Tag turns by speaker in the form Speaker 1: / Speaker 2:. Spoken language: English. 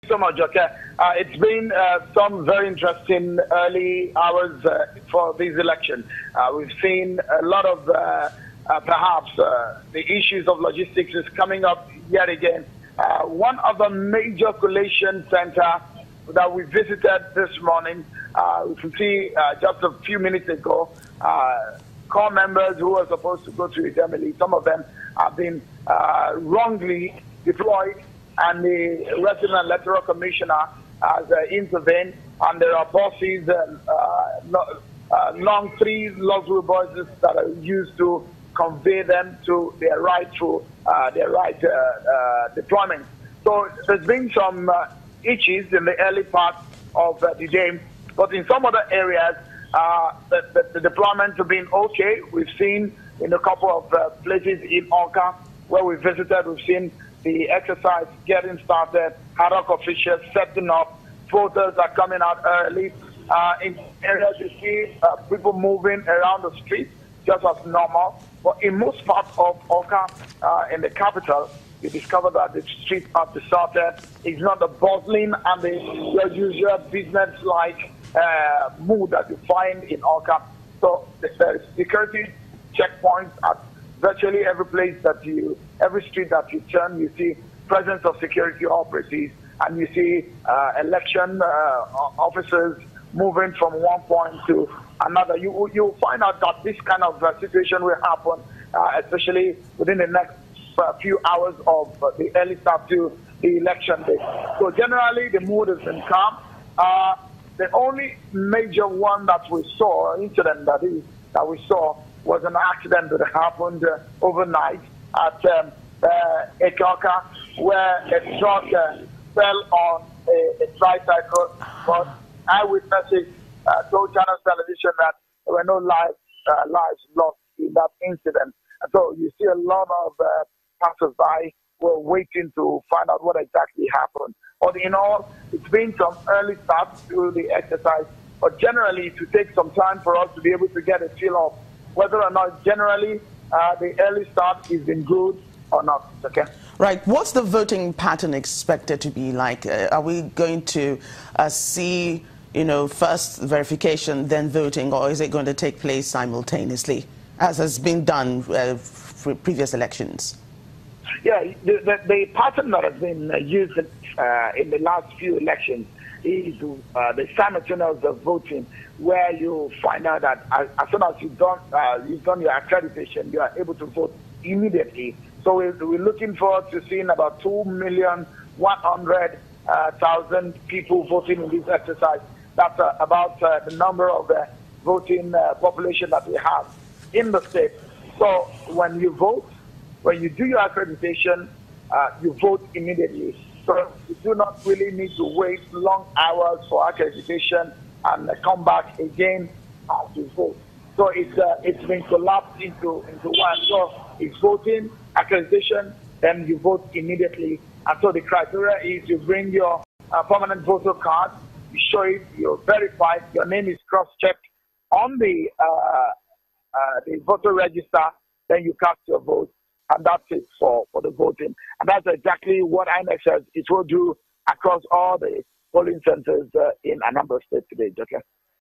Speaker 1: So much, okay. It's been some very interesting early hours for this election. We've seen a lot of perhaps the issues of logistics is coming up yet again. One of the major collation center that we visited this morning, we can see just a few minutes ago, core members who were supposed to go to Idemili, some of them have been wrongly deployed, and the resident electoral commissioner has intervened, and there are buses, long three luxury buses that are used to convey them to their rightful deployment. So there's been some issues in the early part of the day, but in some other areas, the deployments have been okay. We've seen in a couple of places in Oka where we visited, we've seen the exercise getting started, ad hoc officials setting up, voters are coming out early. In areas you see people moving around the street just as normal. But in most parts of Oka, in the capital, you discover that the streets are deserted. It's not the bustling and the usual business-like mood that you find in Oka. So there is security checkpoints at virtually every place every street that you turn, you see presence of security operatives, and you see election officers moving from one point to another. You find out that this kind of situation will happen, especially within the next few hours of the early start to the election day. So generally, the mood has been calm. The only major one that we saw, incident that we saw, was an accident that happened overnight at Ekoka, where a truck fell on a tricycle. But eyewitnesses told Channel Television that there were no lives lost in that incident. And so you see a lot of passers-by were waiting to find out what exactly happened. But in all, it's been some early starts to the exercise. But generally, it will take some time for us to be able to get a feel of whether or not generally the early start is been good or not. Okay.
Speaker 2: Right. What's the voting pattern expected to be like? Are we going to see, first verification, then voting, or is it going to take place simultaneously, as has been done for previous elections?
Speaker 1: Yeah, the pattern that has been used in the last few elections is the simultaneous voting, where you find out that as soon as you've done your accreditation, you are able to vote immediately. So we're looking forward to seeing about 2,100,000 people voting in this exercise. That's about the number of voting population that we have in the state. So when you vote, when you do your accreditation, you vote immediately. So you do not really need to wait long hours for accreditation and come back again to vote. So it's been collapsed into one. So it's voting, accreditation, then you vote immediately. And so the criteria is you bring your permanent voter card, you show it, you're verified, your name is cross-checked on the voter register, then you cast your vote. And that's it for the voting. And that's exactly what INEC says it will do across all the polling centers in Anambra State today, Joker.